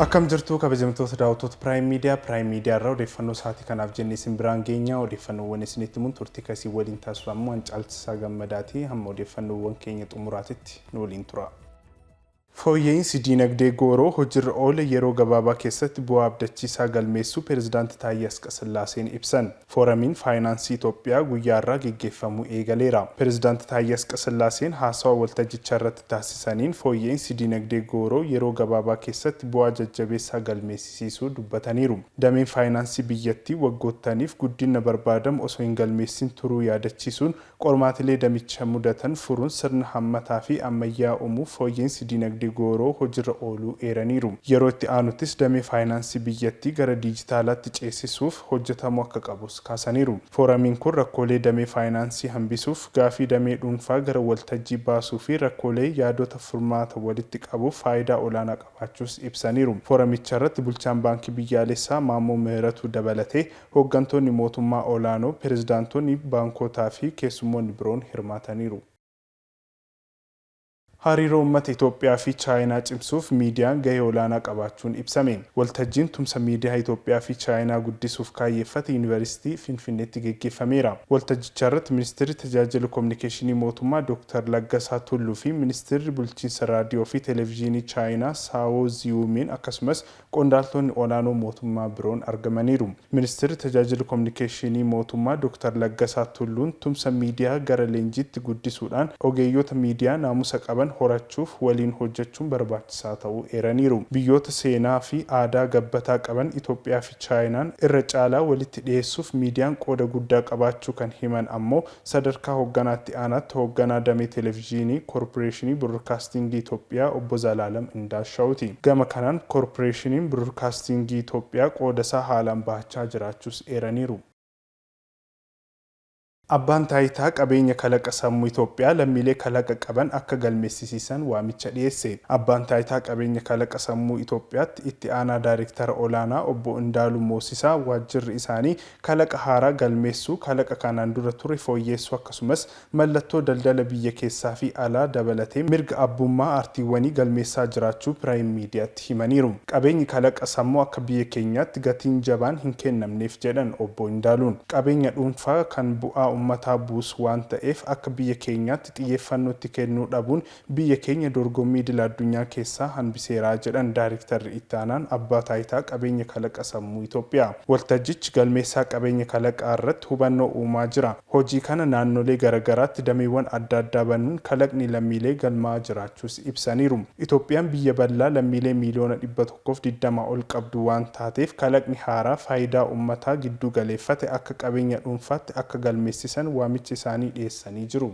Akkam jirtu kabajamtoota daawwattoota Prime Media irraa odeeffannoo sa'aatii kanaaf jennee isin biraan geenya. Odeeffannoowwan isinitti himuun turtii kasii waliin taasifamu waan caalchisaa gammadaati. Hamma odeeffannoowwan keenya xumuraatitti nu waliin tura. Fooyya'insi diinagdee gooroo hojiirra oole yeroo gabaabaa keessatti bu'aa abdachiisaa galmeessuu Pireezidaantii Taayyee Asqasillaaseen ibsan. Fooramiin Faayinaansii Itoophiyaa guyyaa irraa gaggeeffamuu eegaleera. Pireezidaantii Taayyee Asqasillaaseen haasawaa waltajjichaa irratti taasisaniin fooyya'insi diinagdee gooroo yeroo gabaabaa keessatti bu'aa jajjabeessaa galmeessisuu dubbataniiru. Dameen faayinaansii biyyattii waggoottaniif guddina barbaadamu osoo hin galmeessin turuu yaadachiisuun qormaatilee damicha mudatan furuun sirna hammataa fi ammayyaa uumuuf fooyya'insi diinagdee gooroo hojiirra ooluu eeraniiru. Yeroo itti aanuttis damee faayinaansii biyyattii gara diijitaalaatti ceesisuuf hojjetamuu akka qabus kaasaniiru. Fooramiin kun rakkoolee damee faayinaansii hambisuuf gaafii damee dhuunfaa gara waltajjii baasuu fi rakkoolee yaadota furmaata walitti qabuuf faayidaa olaanaa qabaachuus ibsaniiru. Fooramicha irratti bulchaan baankii biyyaalessaa Maammoo ምህረቱ dabalatee hooggantoonni mootummaa olaanoo, pireezidaantonni baankotaa fi keessummoonni biroon hirmaataniiru. Hariiroo uummata Itoophiyaa fi Chaayinaa cimsuuf miidiyaan gahee olaanaa qabaachuun ibsame. Waltajjiin tumsa miidiyaa Itoophiyaa fi Chaayinaa guddisuuf kaayyeeffate Yuunivarsiitii Finfinneetti gaggeeffameera. Waltajjicha irratti Ministeerri Tajaajila Kominikeeshinii Mootummaa Dr. Laggasaa Tulluu fi Ministeerri Bulchiinsa Raadiyoo fi Televezyiinii Chaayinaa Saawoo Ziyuumiin akkasumas qondaaltonni olaanoo mootummaa biroon argamaniiru. Ministeerri Tajaajila Kominikeeshinii Mootummaa Dr. Laggasaa Tulluun tumsa miidiyaa gara leenjiitti guddisuudhaan ogeeyyota miidiyaa naamusa qaban horachuuf waliin hojjechuun barbaachisaa ta'uu eeraniiru. Biyyoota seenaa fi aadaa gabbataa qaban Itoophiyaa fi Chaayinaan irra caalaa walitti dhiyeessuuf miidiyaan qooda guddaa qabaachuu kan himan ammoo sadarkaa hoogganaatti aanaatti hoogganaa damee televezyiinii Koorporeeshinii Biroodkaastingii Itoophiyaa obbo Zalaalam Indaashaawuti. Gama kanaan Koorporeeshiniin Biroodkaastingii Itoophiyaa qoodasaa haalaan bahachaa jiraachuus eeraniiru. Abbaan taayitaa qabeenya kalaqa sammuu Itoophiyaa lammiilee kalaqa qaban akka galmeessisiisan waamicha dhiyeesse. Abbaan taayitaa qabeenya kalaqa sammuu Itoophiyaatti itti aanaa daayireektara olaanaa obbo Indaaluu Moosisaa waajjirri isaanii kalaqa haaraa galmeessuu, kalaqa kanaan dura ture fooyyeessuu akkasumas mallattoo daldala biyya keessaa fi alaa dabalatee mirga abbummaa aartiiwwanii galmeessaa jiraachuu Prime Mediaatti himaniiru. Qabeenyi kalaqa sammuu akka biyya keenyaatti gatiin jabaan hin kennamneef jedhan obbo Indaaluun. Qabeenya dhuunfaa kan bu'aa ummataa buusu waan ta'eef akka biyya keenyaatti xiyyeeffannootti kennuu dhabuun biyya keenya dorgommii idil addunyaa keessaa hanbiseeraa jedhan daayirektarri itti aanaan abbaa taayitaa qabeenya kalaqa sammuu Itoophiyaa. Waltajjichi galmeessaa qabeenya kalaqaa irratti hubannoo uumaa jira. Hojii kana naannolee garagaraatti dameewwan adda addaa banuun kalaqni lammiilee galmaa jiraachuus ibsaniiru. Itoophiyaan biyya bal'aa lammiilee miiliyoona 120 ol qabdu waan taateef kalaqni haaraa faayidaa ummataa giddu galeeffate akka qabeenya dhuunfaatti akka galmeessisan waamicha isaanii dhiyeessanii jiru.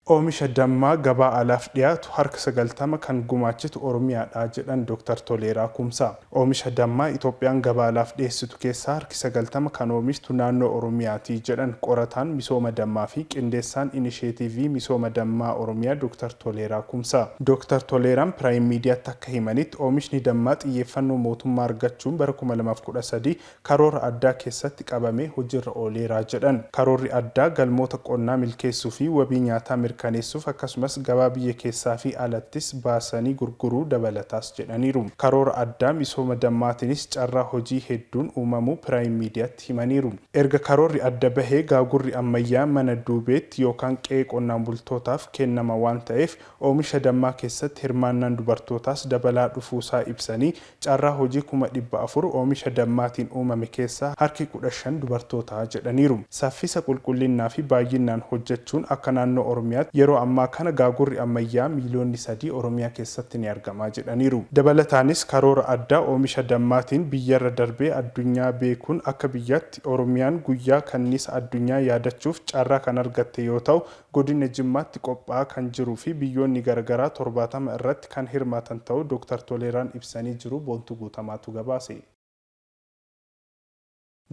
Oomisha dammaa gabaa alaaf dhiyaatu harka 90 kan gumaachitu Oromiyaadha jedhan Dr. Toleeraa Kumsaa. Oomisha dammaa Itoophiyaan gabaa alaaf dhiyeessitu keessaa harki 90 kan oomishtu naannoo Oromiyaati jedhan qorataan misooma dammaa fi qindeessaan inisheetiivii misooma dammaa Oromiyaa Dr. Toleeraa Kumsaa. Dr. Toleeraan Prime Mediaatti akka himanitti oomishni dammaa xiyyeeffannoo mootummaa argachuun bara 2013 karoora addaa keessatti qabamee hojiirra ooleeraa jedhan. Karoorri addaa galmoota qonnaa milkeessuu fi wabii nyaataa mirkaneessuuf akkasumas gabaa biyya keessaa fi alattis baasanii gurguruu dabalataas jedhaniiru. Karoora addaa misooma dammaatiinis carraa hojii hedduun uumamuu Prime Mediaatti himaniiru. Erga karoorri adda bahee gaagurri ammayyaa mana duubeetti yookaan qe'ee qonnaan bultootaaf kennama waan ta'eef oomisha dammaa keessatti hirmaannaan dubartootaas dabalaa dhufuusaa ibsanii carraa hojii 400 oomisha dammaatiin uumame keessaa harki 15 dubartootaa jedhaniiru. Saffisa qulqullinnaa fi baay'inaan hojjechuun akka naannoo Oromiyaa yeroo ammaa kana gaagurri ammayyaa miiliyoonni 3 Oromiyaa keessatti ni argamaa jedhaniiru. Dabalataanis karoora addaa oomisha dammaatiin biyyarra darbee addunyaa beekuun akka biyyaatti Oromiyaan guyyaa kanniisa addunyaa yaadachuuf carraa kan argatte yoo ta'u godina Jimmaatti qophaa'aa kan jiruu fi biyyoonni garagaraa 70 irratti kan hirmaatan ta'uu Dr. Toleeraan ibsanii jiru. Boontuu Guutamaatu gabaase.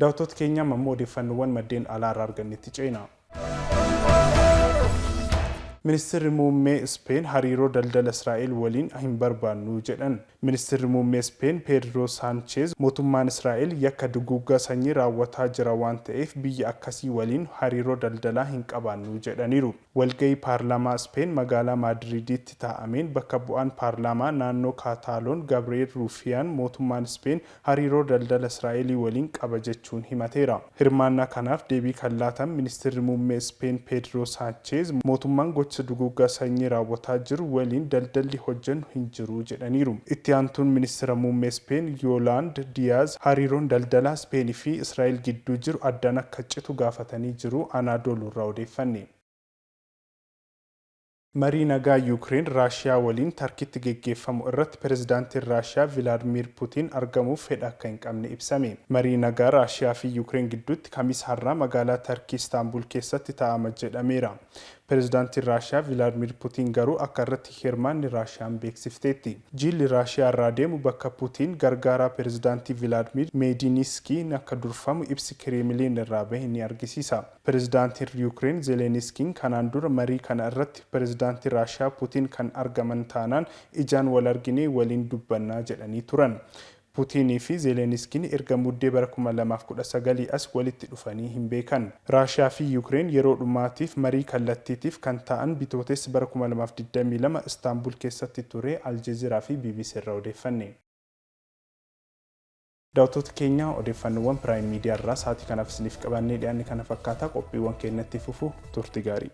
Daawwattoota keenya ammoo odeeffannoowwan maddeen alaa irraa argannetti ceena. Ministeerri muummee Speen hariiroo daldala Israa'el waliin hin barbaannu jedhan. Ministeerri muummee Speen Pedro Sanchez mootummaan Israa'el yakka duguuggaa sanyii raawwataa jira waan ta'eef biyya akkasii waliin hariiroo daldalaa hin qabaannu jedhaniiru. Walgahii paarlaamaa Speen magaalaa Maadriditti taa'ameen bakka bu'aan paarlaamaa naannoo Kaataaloon Gabriel Rufiaan mootummaan Speen hariiroo daldala Israa'el waliin qaba jechuun himateera. Hirmaannaa kanaaf deebii kan laatan ministeerri muummee Speen Pedro Sanchez mootummaan gocha duguuggaa sanyii raawwataa jiru waliin daldalli hojjennu hin jiru jedhaniiru. Itti aantuun ministeera muummee Speen Yolanda Diaz hariiroon daldalaa Speenii fi Israa'el gidduu jiru addaan akka citu gaafatanii jiru. Anaadooluu irraa odeeffanne. Marii nagaa Yuukireen Raashiyaa waliin Tarkiitti geggeeffamu irratti pirezidaantiin Raashiyaa Vilaadimiir Puutiin argamuuf fedha akka hin qabne ibsame. Marii nagaa Raashiyaa fi Yuukireen gidduutti Kamiisa har'aa magaalaa Tarkii Istaanbul keessatti taa'ama jedhameera. Pirezidaantiin Raashiyaa Vilaadimiir Puutiin garuu akka irratti hirmaanni Raashiyaan beeksifteetti. Jilli Raashiyaa irraa deemu bakka Puutiin gargaaraa pirezidaantii Vilaadimiir Meediniskiin akka durfamu ibsi Kireemiliin irraa bahe ni argisiisa. Pirezidaantiin Yuukireen Zeeleniskiin kanaan dura marii kana irratti pirezidaantii Raashiyaa Puutiin kan argaman taanaan ijaan wal arginee waliin dubbannaa jedhanii turan. Puutiinii fi Zeeleniskiin erga muddee bara 2019 as walitti dhufanii hin beekan. Raashiyaa fi Yuukireen yeroo dhumaatiif marii kallattiitiif kan ta'an bitootessa bara 2022 Istaanbul keessatti ture. Aljeeziraa fi BBC irraa odeeffanne. Daawwattoota keenya odeeffannoowwan Piraayim Miidiyaa irraa sa'aatii kanaaf isiniif qabannee dhiyaanne kana fakkaataa qophiiwwan keenyatti fufu turtii gaarii.